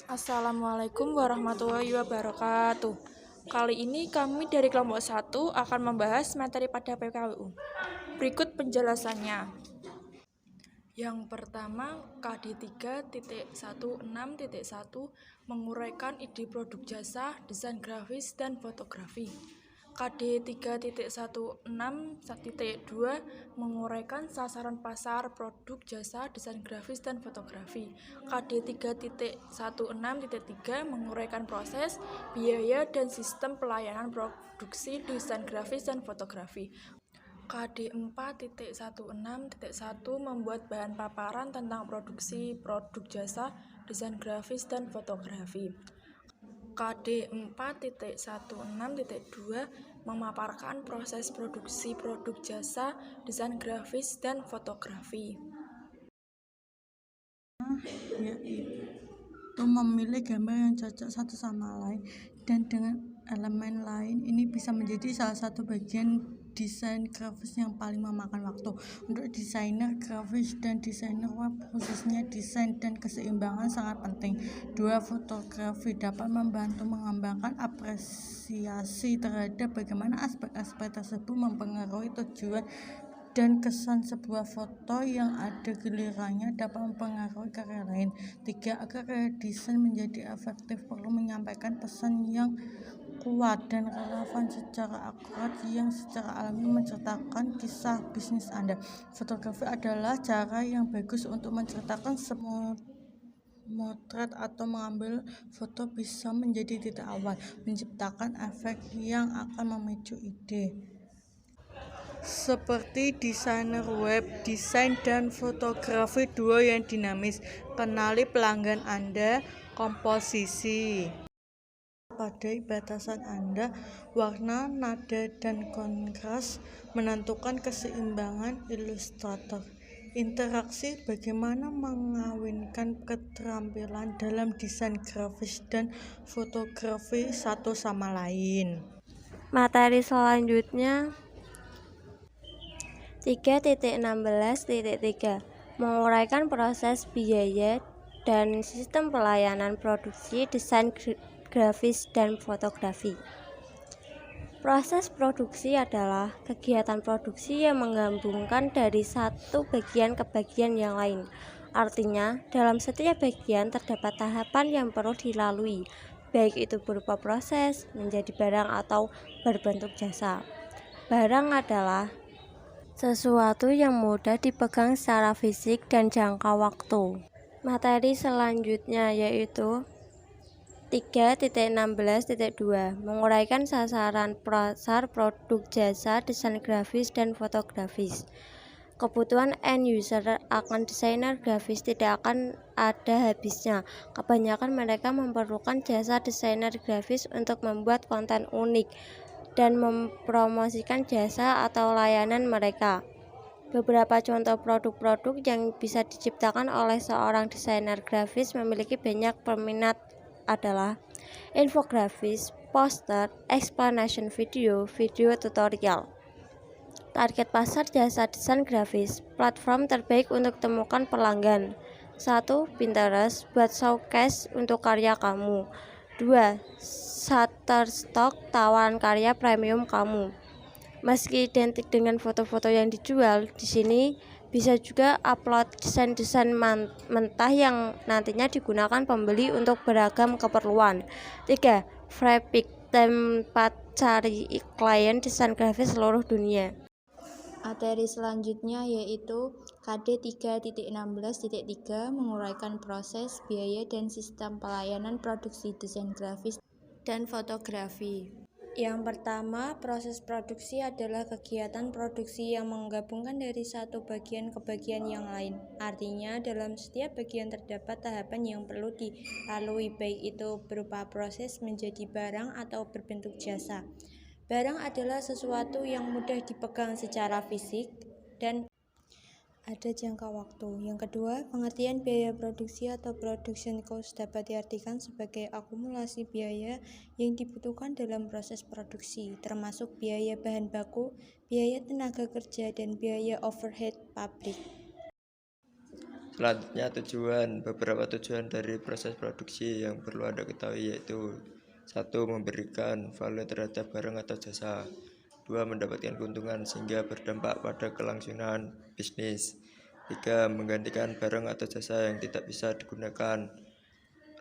Assalamualaikum warahmatullahi wabarakatuh. Kali ini kami dari kelompok 1 akan membahas materi pada PKWU. Berikut penjelasannya. Yang pertama, KD 3.16.1 menguraikan ide produk jasa, desain grafis, dan fotografi. KD 3.16.2 menguraikan sasaran pasar produk jasa, desain grafis, dan fotografi. KD 3.16.3 menguraikan proses, biaya, dan sistem pelayanan produksi, desain grafis, dan fotografi. KD 4.16.1 membuat bahan paparan tentang produksi produk jasa, desain grafis, dan fotografi. KD 4.16.2 memaparkan proses produksi produk jasa, desain grafis, dan fotografi. Yaitu memilih gambar yang cocok satu sama lain dan dengan elemen lain. Ini bisa menjadi salah satu bagian desain grafis yang paling memakan waktu. Untuk desainer grafis dan desainer web khususnya desain dan keseimbangan sangat penting. 2. Fotografi dapat membantu mengembangkan apresiasi terhadap bagaimana aspek-aspek tersebut mempengaruhi tujuan dan kesan sebuah foto yang ada gilirannya dapat mempengaruhi karya lain. 3. Agar karya desain menjadi efektif perlu menyampaikan pesan yang kuat dan relevan secara akurat yang secara alami menceritakan kisah bisnis Anda. Fotografi adalah cara yang bagus untuk menceritakan motret atau mengambil foto bisa menjadi titik awal, menciptakan efek yang akan memicu ide. Seperti desainer web, desain, dan fotografi duo yang dinamis. Kenali pelanggan Anda, komposisi. Padai batasan Anda, warna, nada, dan kontras menentukan keseimbangan ilustrator. Interaksi bagaimana mengawinkan keterampilan dalam desain grafis dan fotografi satu sama lain. Materi selanjutnya 3.16.3 menguraikan proses biaya dan sistem pelayanan produksi, desain grafis, dan fotografi. Proses produksi adalah kegiatan produksi yang menggabungkan dari satu bagian ke bagian yang lain. Artinya, dalam setiap bagian terdapat tahapan yang perlu dilalui, baik itu berupa proses, menjadi barang, atau berbentuk jasa. Barang adalah sesuatu yang mudah dipegang secara fisik dan jangka waktu. Materi selanjutnya yaitu 3.16.2 menguraikan sasaran pasar produk jasa, desain grafis, dan fotografis. Kebutuhan end user akan desainer grafis tidak akan ada habisnya. Kebanyakan mereka memerlukan jasa desainer grafis untuk membuat konten unik dan mempromosikan jasa atau layanan mereka. Beberapa contoh produk-produk yang bisa diciptakan oleh seorang desainer grafis memiliki banyak peminat adalah infografis, poster, explanation video, video tutorial. Target pasar jasa desain grafis. Platform terbaik untuk temukan pelanggan. 1. Pinterest, buat showcase untuk karya kamu. 2. Shutterstock, tawaran karya premium kamu. Meski identik dengan foto-foto yang dijual, di sini bisa juga upload desain-desain mentah yang nantinya digunakan pembeli untuk beragam keperluan. 3. Freepik, tempat cari klien desain grafis seluruh dunia. Materi selanjutnya yaitu KD 3.16.3 menguraikan proses, biaya, dan sistem pelayanan produksi desain grafis dan fotografi. Yang pertama, proses produksi adalah kegiatan produksi yang menggabungkan dari satu bagian ke bagian yang lain. Artinya, dalam setiap bagian terdapat tahapan yang perlu dilalui, baik itu berupa proses menjadi barang atau berbentuk jasa. Barang adalah sesuatu yang mudah dipegang secara fisik dan ada jangka waktu. Yang kedua, pengertian biaya produksi atau production cost dapat diartikan sebagai akumulasi biaya yang dibutuhkan dalam proses produksi, termasuk biaya bahan baku, biaya tenaga kerja, dan biaya overhead pabrik. Selanjutnya beberapa tujuan dari proses produksi yang perlu Anda ketahui yaitu 1. Memberikan value terhadap barang atau jasa. 2. Mendapatkan keuntungan sehingga berdampak pada kelangsungan bisnis. 3. Menggantikan barang atau jasa yang tidak bisa digunakan,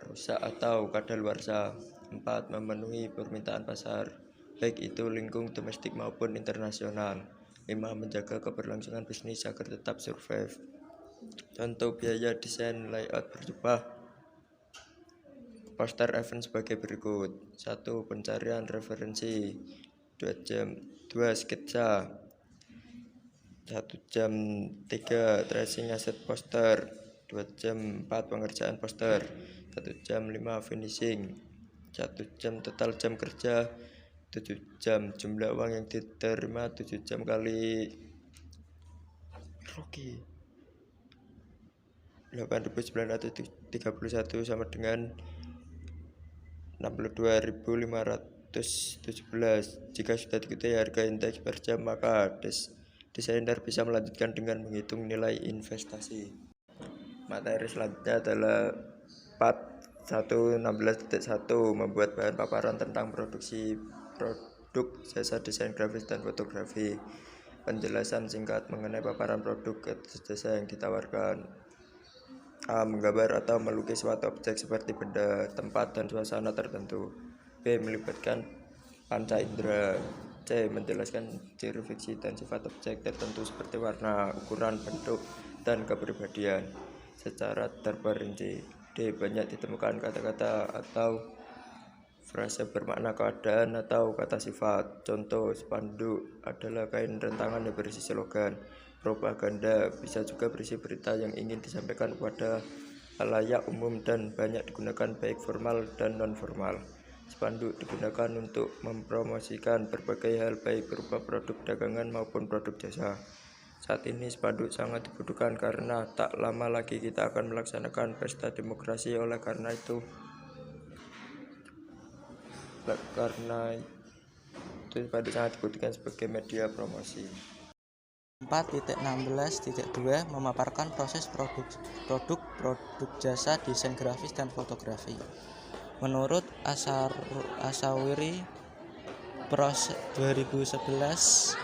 rusak atau kadaluarsa. 4. Memenuhi permintaan pasar, baik itu lingkung domestik maupun internasional. 5. Menjaga keberlangsungan bisnis agar tetap survive. Contoh biaya desain layout berjubah poster event sebagai berikut. 1. Pencarian referensi 2 jam. 2. Sketsa 1 jam. 3. Tracing aset poster 2 jam. 4. Pengerjaan poster 1 jam. 5. Finishing 1 jam. Total jam kerja 7 jam. Jumlah uang yang diterima 7 jam kali rugi 8.931 sama dengan 62.517. Jika sudah diketahui harga indeks per jam, maka desainer bisa melanjutkan dengan menghitung nilai investasi. Materi selanjutnya adalah part 1.16.1 membuat bahan paparan tentang produksi produk jasa desain grafis dan fotografi. Penjelasan singkat mengenai paparan produk jasa yang ditawarkan. A. Menggambar atau melukis suatu objek seperti benda, tempat, dan suasana tertentu. B. Melibatkan panca indera. C. Menjelaskan ciri fiksi dan sifat objek tertentu seperti warna, ukuran, bentuk, dan kepribadian secara terperinci. D. Banyak ditemukan kata-kata atau frase bermakna keadaan atau kata sifat. Contoh, spanduk adalah kain rentangan yang berisi slogan. Propaganda bisa juga berisi berita yang ingin disampaikan kepada khalayak umum dan banyak digunakan baik formal dan non-formal. Spanduk digunakan untuk mempromosikan berbagai hal baik berupa produk dagangan maupun produk jasa. Saat ini spanduk sangat dibutuhkan karena tak lama lagi kita akan melaksanakan pesta demokrasi. Oleh karena itu spanduk sangat dibutuhkan sebagai media promosi. 4.16.2 Memaparkan proses produk jasa desain grafis dan fotografi. Menurut Asawiri 2011-75,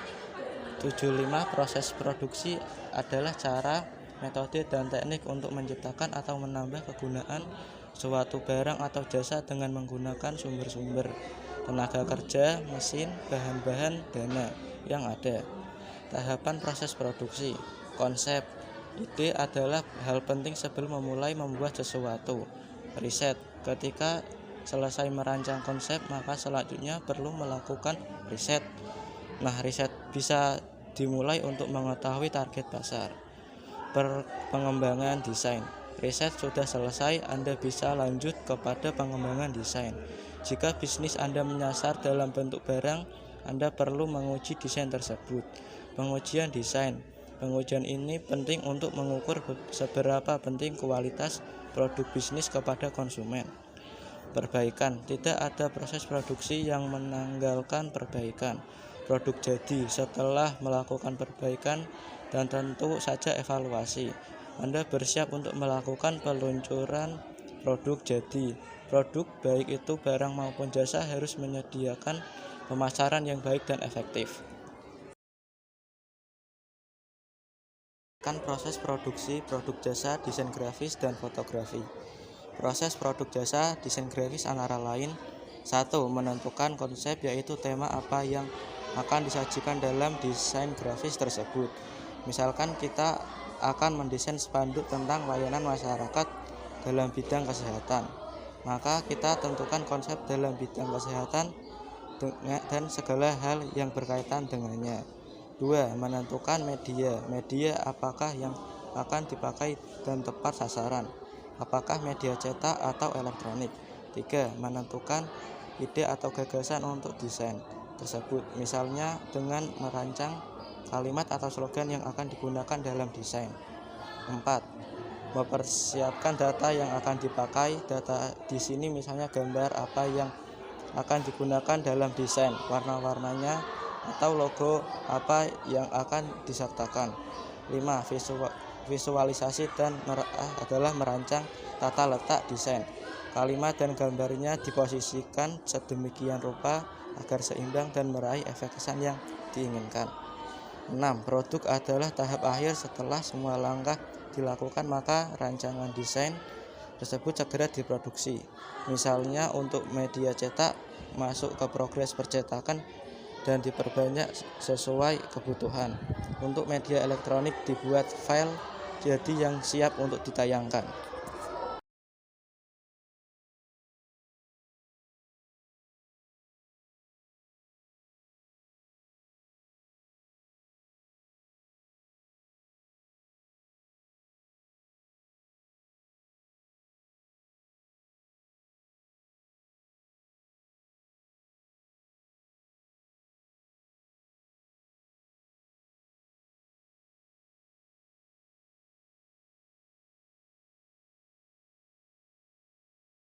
proses produksi adalah cara, metode, dan teknik untuk menciptakan atau menambah kegunaan suatu barang atau jasa dengan menggunakan sumber-sumber, tenaga kerja, mesin, bahan-bahan, dana yang ada. Tahapan proses produksi. Konsep. Ide adalah hal penting sebelum memulai membuat sesuatu. Riset. Ketika selesai merancang konsep, maka selanjutnya perlu melakukan riset. Nah, riset bisa dimulai untuk mengetahui target pasar. Pengembangan desain. Riset sudah selesai, Anda bisa lanjut kepada pengembangan desain. Jika bisnis Anda menyasar dalam bentuk barang, Anda perlu menguji desain tersebut. Pengujian desain. Pengujian ini penting untuk mengukur seberapa penting kualitas produk bisnis kepada konsumen. Perbaikan. Tidak ada proses produksi yang menanggalkan perbaikan. Produk jadi setelah melakukan perbaikan dan tentu saja evaluasi. Anda bersiap untuk melakukan peluncuran produk jadi. Produk baik itu barang maupun jasa harus menyediakan pemasaran yang baik dan efektif. Proses produksi produk jasa desain grafis dan fotografi. Proses produk jasa desain grafis antara lain: 1. Menentukan konsep, yaitu tema apa yang akan disajikan dalam desain grafis tersebut. Misalkan kita akan mendesain spanduk tentang layanan masyarakat dalam bidang kesehatan, maka kita tentukan konsep dalam bidang kesehatan dan segala hal yang berkaitan dengannya. 2. Menentukan media apakah yang akan dipakai dan tepat sasaran, apakah media cetak atau elektronik. 3. Menentukan ide atau gagasan untuk desain tersebut, misalnya dengan merancang kalimat atau slogan yang akan digunakan dalam desain. 4. Mempersiapkan data yang akan dipakai. Data di sini misalnya gambar apa yang akan digunakan dalam desain, warna-warnanya, atau logo apa yang akan disertakan. 5. visualisasi dan adalah merancang tata letak desain. Kalimat dan gambarnya diposisikan sedemikian rupa agar seimbang dan meraih efek kesan yang diinginkan. 6. Produk adalah tahap akhir setelah semua langkah dilakukan, maka rancangan desain tersebut segera diproduksi. Misalnya untuk media cetak masuk ke progres percetakan dan diperbanyak sesuai kebutuhan. Untuk media elektronik dibuat file jadi yang siap untuk ditayangkan.